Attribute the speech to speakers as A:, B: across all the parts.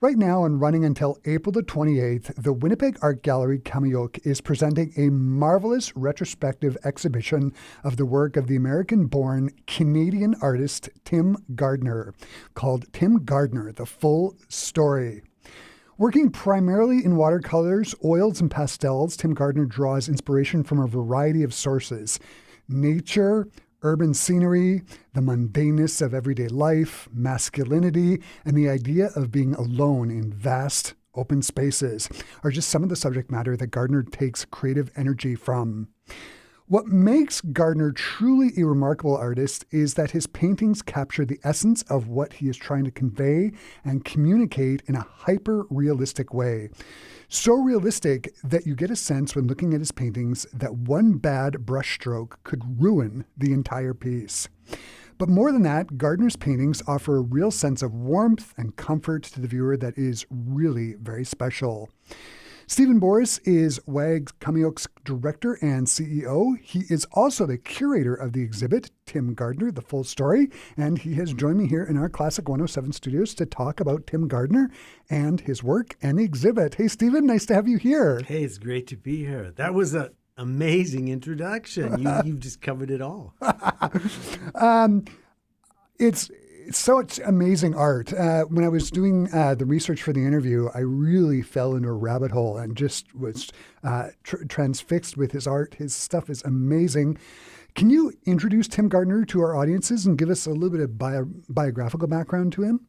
A: Right now and running until April the 28th, the Winnipeg Art Gallery Qaumajuq is presenting a marvelous retrospective exhibition of the work of the American-born Canadian artist Tim Gardner, called Tim Gardner, The Full Story. Working primarily in watercolors, oils, and pastels, Tim Gardner draws inspiration from a variety of sources: nature, urban scenery, the mundaneness of everyday life, masculinity, and the idea of being alone in vast open spaces are just some of the subject matter that Gardner takes creative energy from. What makes Gardner truly a remarkable artist is that his paintings capture the essence of what he is trying to convey and communicate in a hyper-realistic way. So realistic that you get a sense when looking at his paintings that one bad brushstroke could ruin the entire piece. But more than that, Gardner's paintings offer a real sense of warmth and comfort to the viewer that is really very special. Stephen Borys is WAG Qaumajuq's director and CEO. He is also the curator of the exhibit, Tim Gardner, The Full Story, and he has joined me here in our Classic 107 studios to talk about Tim Gardner and his work and the exhibit. Hey, Stephen, nice to have you here.
B: Hey, it's great to be here. That was an amazing introduction. You've just covered it all.
A: It's such amazing art. When I was doing the research for the interview, I really fell into a rabbit hole and just was transfixed with his art. His stuff is amazing. Can you introduce Tim Gardner to our audiences and give us a little bit of biographical background to him?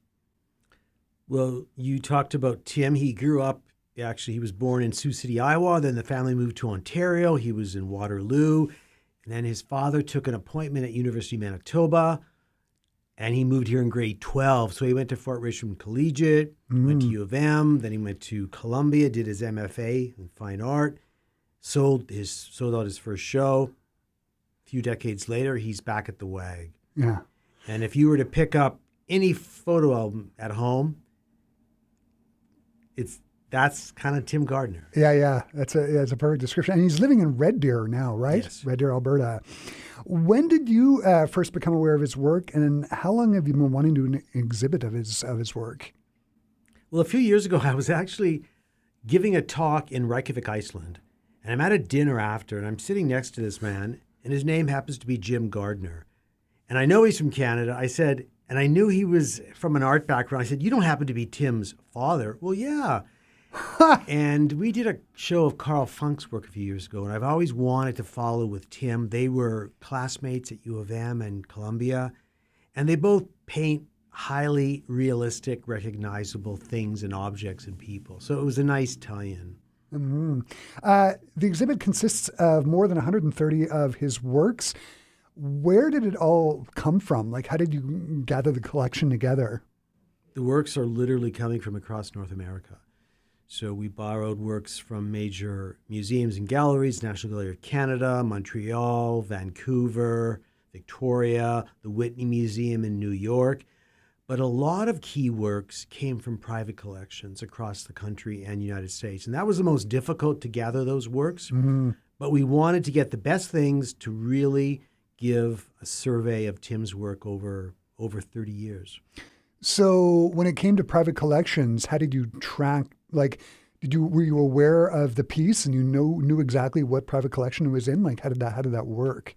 B: Well, you talked about Tim. He grew up, actually, he was born in Sioux City, Iowa. Then the family moved to Ontario. He was in Waterloo. And then his father took an appointment at University of Manitoba. And he moved here in grade 12. So he went to Fort Richmond Collegiate, went to U of M, then he went to Columbia, did his MFA in fine art, sold out his first show. A few decades later, he's back at the WAG.
A: Yeah.
B: And if you were to pick up any photo album at home, that's kind of Tim Gardner.
A: Yeah. That's a perfect description. And he's living in Red Deer now, right?
B: Yes.
A: Red Deer, Alberta. When did you first become aware of his work, and how long have you been wanting to do an exhibit of his work?
B: Well, a few years ago, I was actually giving a talk in Reykjavik, Iceland, and I'm at a dinner after, and I'm sitting next to this man, and his name happens to be Jim Gardner. And I know he's from Canada. I said, and I knew he was from an art background. I said, "You don't happen to be Tim's father?" "Well, yeah." And we did a show of Carl Funk's work a few years ago, and I've always wanted to follow with Tim. They were classmates at U of M and Columbia, and they both paint highly realistic, recognizable things and objects and people. So it was a nice tie-in.
A: Mm-hmm. The exhibit consists of more than 130 of his works. Where did it all come from? Like, how did you gather the collection together?
B: The works are literally coming from across North America. So we borrowed works from major museums and galleries, National Gallery of Canada, Montreal, Vancouver, Victoria, the Whitney Museum in New York. But a lot of key works came from private collections across the country and United States. And that was the most difficult to gather those works. Mm-hmm. But we wanted to get the best things to really give a survey of Tim's work over 30 years.
A: So when it came to private collections, how did you track, were you aware of the piece and you knew exactly what private collection it was in? Like, how did that work?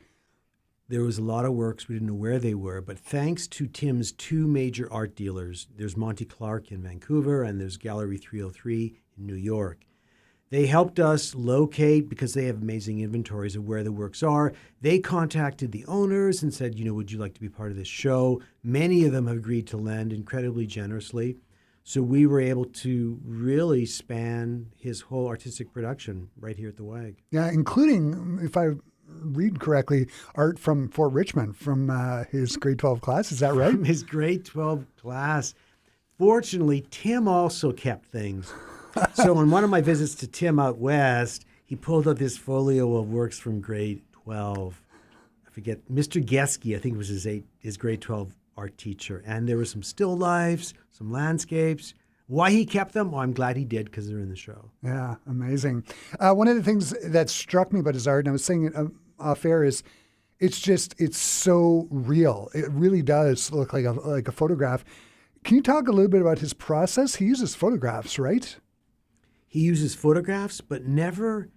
B: There was a lot of works, we didn't know where they were, but thanks to Tim's two major art dealers, there's Monty Clark in Vancouver and there's Gallery 303 in New York. They helped us locate, because they have amazing inventories of where the works are. They contacted the owners and said, would you like to be part of this show? Many of them have agreed to lend incredibly generously. So we were able to really span his whole artistic production right here at the WAG.
A: Yeah, including, if I read correctly, art from Fort Richmond from his grade 12 class. Is that right?
B: From his grade 12 class. Fortunately, Tim also kept things. So on one of my visits to Tim out west, he pulled out this folio of works from grade 12. I forget, Mr. Geske, I think was his grade 12 art teacher. And there were some still lifes, some landscapes. Why he kept them? Well, I'm glad he did, because they're in the show.
A: Yeah, amazing. One of the things that struck me about his art, and I was saying it off air, is it's so real. It really does look like a photograph. Can you talk a little bit about his process? He uses photographs, right?
B: He uses photographs, but never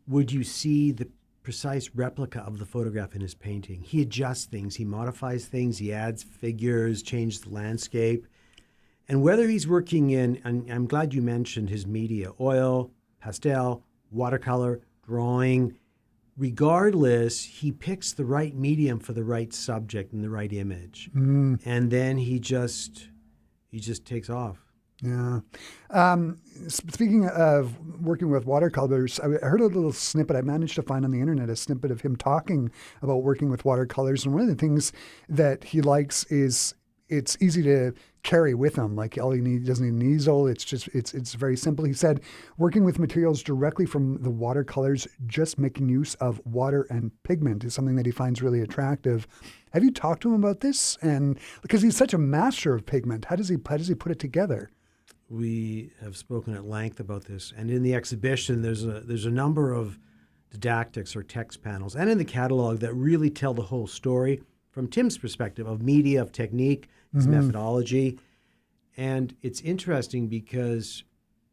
B: would you see the precise replica of the photograph in his painting. He adjusts things, he modifies things, he adds figures, changes the landscape. And whether he's working in, and I'm glad you mentioned his media, oil, pastel, watercolor, drawing, regardless, he picks the right medium for the right subject and the right image. And then he just takes off.
A: Yeah. Speaking of working with watercolors, I heard a little snippet I managed to find on the internet, a snippet of him talking about working with watercolors. And one of the things that he likes is it's easy to carry with him. Like all he needs, doesn't need an easel. It's very simple. He said, working with materials directly from the watercolors, just making use of water and pigment is something that he finds really attractive. Have you talked to him about this? And because he's such a master of pigment, how does he put it together?
B: We have spoken at length about this, and in the exhibition, there's a number of didactics or text panels, and in the catalog that really tell the whole story from Tim's perspective of media, of technique, his methodology. And it's interesting because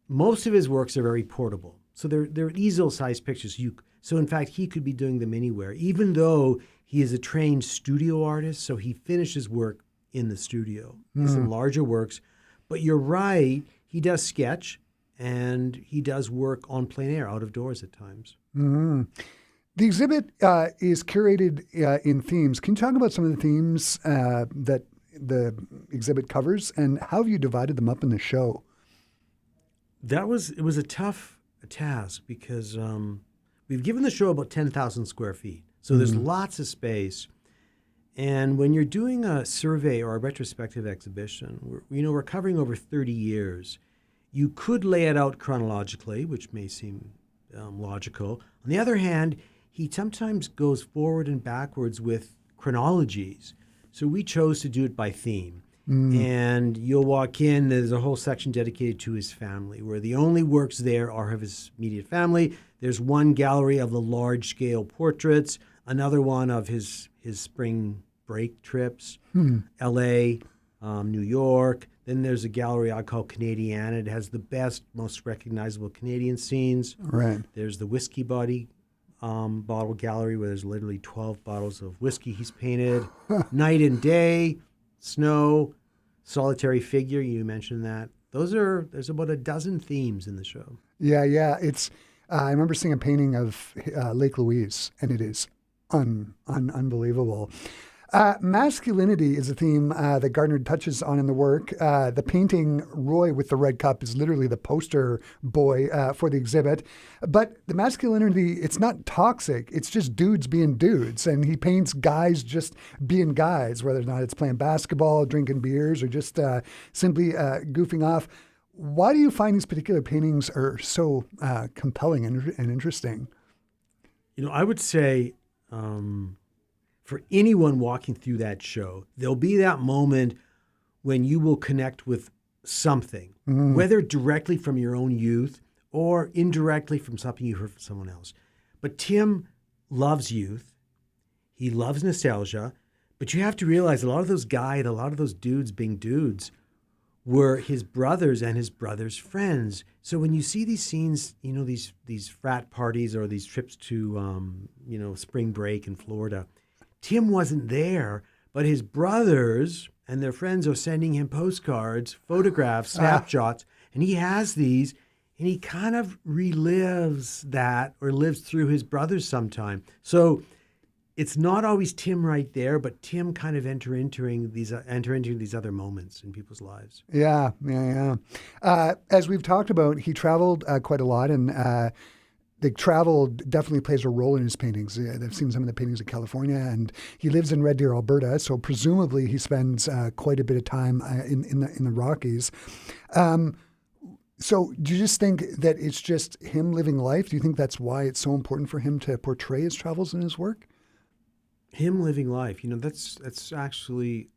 B: most of his works are very portable, so they're easel-sized pictures. So in fact, he could be doing them anywhere, even though he is a trained studio artist. So he finishes work in the studio, some larger works. But you're right, he does sketch and he does work on plein air, out of doors at times.
A: The exhibit is curated in themes. Can you talk about some of the themes that the exhibit covers, and how have you divided them up in the show?
B: It was a tough task because we've given the show about 10,000 square feet. So there's lots of space. And when you're doing a survey or a retrospective exhibition, we're covering over 30 years. You could lay it out chronologically, which may seem logical. On the other hand, he sometimes goes forward and backwards with chronologies. So we chose to do it by theme. And you'll walk in, there's a whole section dedicated to his family, where the only works there are of his immediate family. There's one gallery of the large-scale portraits, another one of his spring break trips, L.A., New York. Then there's a gallery I call Canadiana. It has the best, most recognizable Canadian scenes.
A: Right.
B: There's the whiskey bottle gallery, where there's literally 12 bottles of whiskey he's painted. Night and day, snow, solitary figure, you mentioned that. There's about a dozen themes in the show.
A: Yeah. It's I remember seeing a painting of Lake Louise, and it is unbelievable. Masculinity is a theme that Gardner touches on in the work. The painting Roy with the red cup is literally the poster boy for the exhibit. But the masculinity, it's not toxic. It's just dudes being dudes. And he paints guys just being guys, whether or not it's playing basketball, drinking beers, or just simply goofing off. Why do you find these particular paintings are so compelling and interesting?
B: I would say for anyone walking through that show, there'll be that moment when you will connect with something, whether directly from your own youth or indirectly from something you heard from someone else. But Tim loves youth. He loves nostalgia. But you have to realize a lot of those dudes being dudes were his brothers and his brothers' friends. So when you see these scenes, these frat parties or these trips to, spring break in Florida, Tim wasn't there, but his brothers and their friends are sending him postcards, photographs, snapshots, and he has these, and he kind of relives that or lives through his brothers sometime. So it's not always Tim right there, but Tim kind of entering these other moments in people's lives.
A: Yeah. As we've talked about, he traveled quite a lot, and the travel definitely plays a role in his paintings. I've seen some of the paintings in California, and he lives in Red Deer, Alberta, so presumably he spends quite a bit of time in the Rockies. So do you just think that it's just him living life? Do you think that's why it's so important for him to portray his travels in his work?
B: Him living life, that's actually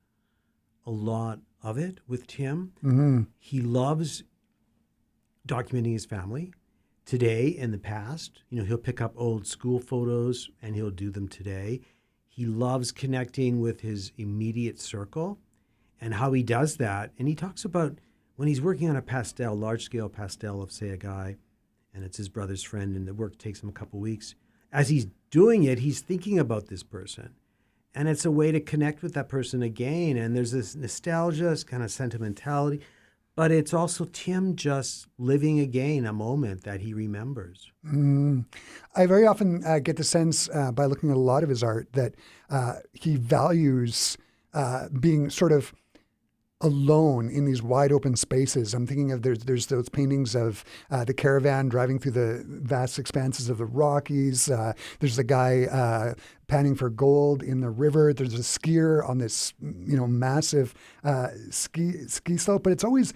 B: a lot of it with Tim. He loves documenting his family. Today and the past, he'll pick up old school photos and he'll do them today. He loves connecting with his immediate circle. and how he does that. And he talks about when he's working on a pastel, large-scale pastel of, say, a guy, and it's his brother's friend, and the work takes him a couple weeks. As he's doing it, he's thinking about this person. And it's a way to connect with that person again. And there's this nostalgia, this kind of sentimentality. But it's also Tim just living again a moment that he remembers.
A: I very often get the sense by looking at a lot of his art that he values being sort of alone in these wide open spaces. I'm thinking of there's those paintings of the caravan driving through the vast expanses of the Rockies. There's a guy panning for gold in the river. There's a skier on this massive ski slope, but it's always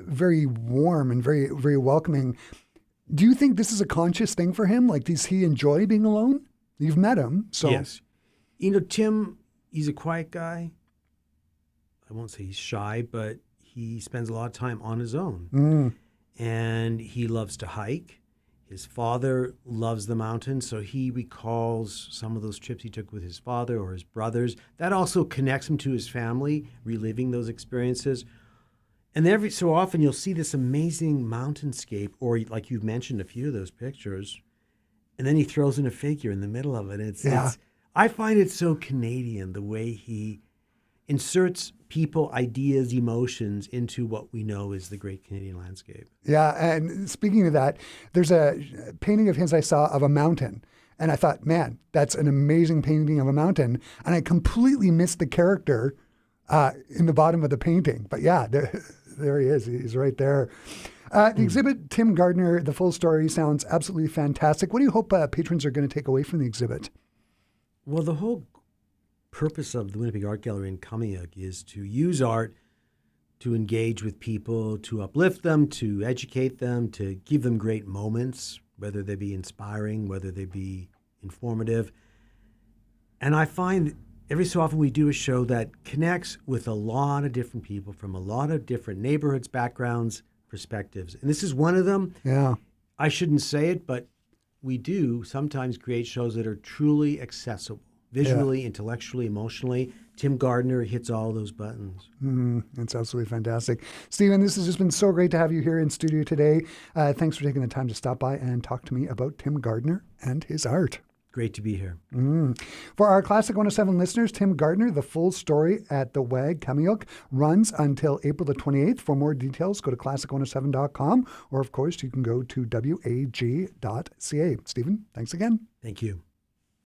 A: very warm and very, very welcoming. Do you think this is a conscious thing for him? Like, does he enjoy being alone? You've met him, so.
B: Yes. Tim, he's a quiet guy. I won't say he's shy, but he spends a lot of time on his own. And he loves to hike. His father loves the mountains, so he recalls some of those trips he took with his father or his brothers. That also connects him to his family, reliving those experiences. And every so often you'll see this amazing mountainscape, or like you've mentioned a few of those pictures, and then he throws in a figure in the middle of it. I find it so Canadian, the way he inserts people, ideas, emotions into what we know is the great Canadian landscape.
A: Yeah, and speaking of that, there's a painting of his I saw of a mountain. And I thought, man, that's an amazing painting of a mountain. And I completely missed the character in the bottom of the painting. But yeah, there he is. He's right there. The exhibit, Tim Gardner, The Full Story, sounds absolutely fantastic. What do you hope patrons are going to take away from the exhibit?
B: Well, the whole purpose of the Winnipeg Art Gallery in Qaumajuq is to use art to engage with people, to uplift them, to educate them, to give them great moments, whether they be inspiring, whether they be informative. And I find every so often we do a show that connects with a lot of different people from a lot of different neighborhoods, backgrounds, perspectives. And this is one of them.
A: Yeah.
B: I shouldn't say it, but we do sometimes create shows that are truly accessible. Visually, intellectually, emotionally. Tim Gardner hits all those buttons.
A: That's absolutely fantastic. Stephen, this has just been so great to have you here in studio today. Thanks for taking the time to stop by and talk to me about Tim Gardner and his art.
B: Great to be here.
A: For our Classic 107 listeners, Tim Gardner, The Full Story at the WAG Qaumajuq runs until April the 28th. For more details, go to classic107.com, or of course, you can go to wag.ca. Stephen, thanks again.
B: Thank you.